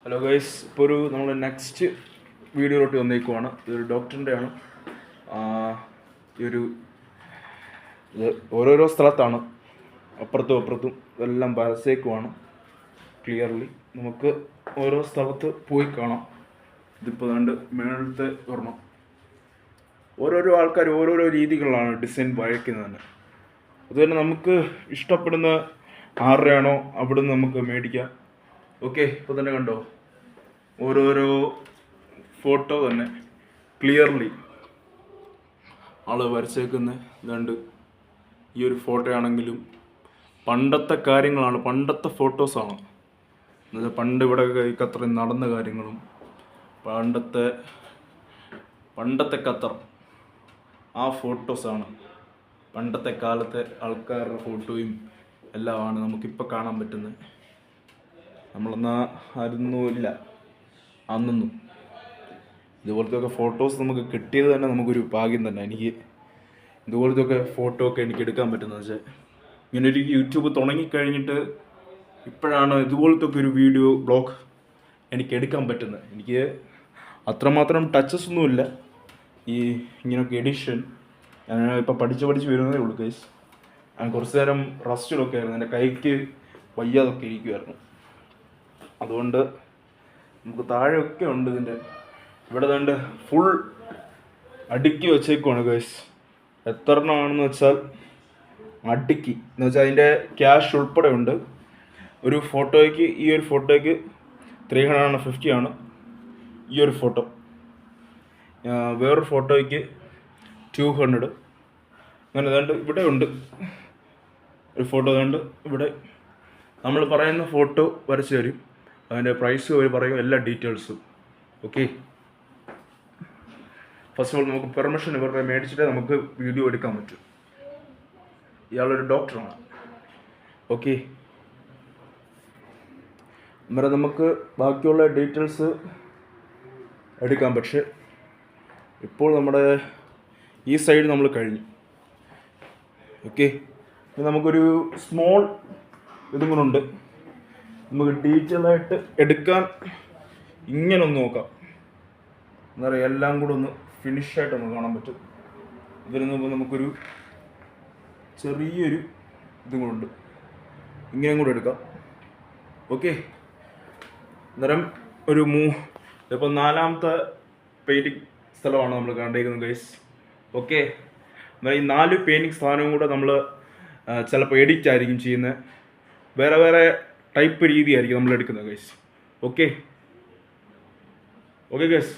Hello guys, ഇപ്പോൾ നമ്മൾ next വീഡിയോയിലോട്ട് വന്നേക്കുവാണ്. ഇതൊരു ഡോക്ടറിൻ്റെയാണ്. ഇത് ഓരോരോ സ്ഥലത്താണ്, അപ്പുറത്തും അപ്പുറത്തും എല്ലാം പരസ്യക്കുവാണ്. ക്ലിയർലി നമുക്ക് ഓരോ സ്ഥലത്ത് പോയി കാണാം. ഇതിപ്പോൾ കണ്ട് മേളത്തെ ഒരെണ്ണം. ഓരോരോ ആൾക്കാർ ഓരോരോ രീതികളിലാണ് ഡിസൈൻ വരയ്ക്കുന്നത്. അതുതന്നെ നമുക്ക് ഇഷ്ടപ്പെടുന്ന ആരുടെയാണോ അവിടുന്ന് നമുക്ക് മേടിക്കാം. ഓക്കെ, ഇപ്പോൾ തന്നെ കണ്ടോ, ഓരോരോ ഫോട്ടോ തന്നെ ക്ലിയർലി ആള് വരച്ചേക്കുന്നത്. ഇതുണ്ട്, ഈ ഒരു ഫോട്ടോ ആണെങ്കിലും പണ്ടത്തെ കാര്യങ്ങളാണ്, പണ്ടത്തെ ഫോട്ടോസാണ്. എന്നുവെച്ചാൽ പണ്ട് ഇവിടെ ഖത്തറിൽ നടന്ന കാര്യങ്ങളും പണ്ടത്തെ ഖത്തർ ആ ഫോട്ടോസാണ്. പണ്ടത്തെ കാലത്തെ ആൾക്കാരുടെ ഫോട്ടോയും എല്ലാമാണ് നമുക്കിപ്പോൾ കാണാൻ പറ്റുന്നത്. നമ്മളെന്നാ ആയിരുന്നില്ല അന്നൊന്നും. ഇതുപോലത്തെ ഫോട്ടോസ് നമുക്ക് കിട്ടിയത് തന്നെ നമുക്കൊരു ഭാഗ്യം തന്നെ. എനിക്ക് ഇതുപോലത്തെ ഫോട്ടോ ഒക്കെ എനിക്ക് എടുക്കാൻ പറ്റുന്നത് വെച്ചാൽ ഇങ്ങനൊരു യൂട്യൂബ് തുടങ്ങിക്കഴിഞ്ഞിട്ട് ഇപ്പോഴാണ് ഇതുപോലത്തെ ഒരു വീഡിയോ ബ്ലോഗ് എനിക്ക് എടുക്കാൻ പറ്റുന്നത്. എനിക്ക് അത്രമാത്രം ടച്ചസ് ഒന്നുമില്ല ഈ ഇങ്ങനെയൊക്കെ എഡിഷൻ. ഞാൻ ഇപ്പോൾ പഠിച്ച് വരുന്നതേ ഉള്ളൂ ഗൈസ്. ഞാൻ കുറച്ച് നേരം റെസ്റ്റിലൊക്കെ ആയിരുന്നു, എൻ്റെ കൈക്ക് വയ്യാതൊക്കെ ഇരിക്കുമായിരുന്നു. അതുകൊണ്ട് നമുക്ക് താഴെയൊക്കെ ഉണ്ട്. ഇവിടെ തന്നെ ഫുൾ അടുക്കി വെച്ചേക്കുവാണ് ഗൈസ്. എത്ര എണ്ണമാണെന്ന് വെച്ചാൽ അടുക്കി എന്ന് വെച്ചാൽ അതിൻ്റെ ക്യാഷ് ഉൾപ്പെടെ ഉണ്ട്. ഒരു ഫോട്ടോയ്ക്ക്, ഈ ഒരു ഫോട്ടോയ്ക്ക് 350 ആണ് ഈ ഒരു ഫോട്ടോ. വേറൊരു ഫോട്ടോയ്ക്ക് 200. അങ്ങനെ ഏതാണ്ട് ഇവിടെ ഉണ്ട് ഒരു ഫോട്ടോ. ഏതാണ്ട് ഇവിടെ നമ്മൾ പറയുന്ന ഫോട്ടോ വരച്ച് തരും, അതിൻ്റെ പ്രൈസ് അവർ പറയും, എല്ലാ ഡീറ്റെയിൽസും. ഓക്കെ, ഫസ്റ്റ് ഓഫ് ഓൾ നമുക്ക് പെർമിഷൻ ഇവരുടെ മേടിച്ചിട്ടേ നമുക്ക് വീഡിയോ എടുക്കാൻ പറ്റും. ഇയാളൊരു ഡോക്ടറാണ്. ഓക്കെ, അന്നേരം നമുക്ക് ബാക്കിയുള്ള ഡീറ്റെയിൽസ് എടുക്കാം. പക്ഷേ ഇപ്പോൾ നമ്മുടെ ഈ സൈഡ് നമ്മൾ കഴിഞ്ഞു. ഓക്കെ, ഇനി നമുക്കൊരു സ്മോൾ ഇതും കൂടെ ഉണ്ട്. നമുക്ക് ഡീറ്റെയിൽ ആയിട്ട് എടുക്കാൻ ഇങ്ങനെ ഒന്ന് നോക്കാം. എന്താ പറയുക, എല്ലാം കൂടെ ഒന്ന് ഫിനിഷായിട്ട് നമുക്ക് കാണാൻ പറ്റും. ഇതിന് മുമ്പ് നമുക്കൊരു ചെറിയൊരു ഇതും കൂടെ ഉണ്ട്, ഇങ്ങനെയും കൂടെ എടുക്കാം. ഓക്കെ, അന്നേരം ഇതിപ്പോൾ 4ാമത്തെ പെയിൻറ്റിങ് സ്ഥലമാണ് നമ്മൾ കണ്ടിരിക്കുന്നത് ഗൈസ്. ഓക്കെ, എന്നാൽ ഈ 4 പെയിൻറ്റിങ് സ്ഥാനവും കൂടെ നമ്മൾ ചിലപ്പോൾ എഡിറ്റ് ആയിരിക്കും ചെയ്യുന്നത്. വേറെ വേറെ ടൈപ്പ് രീതിയായിരിക്കും നമ്മൾ എടുക്കുന്നത് ഗൈസ്. Okay guys.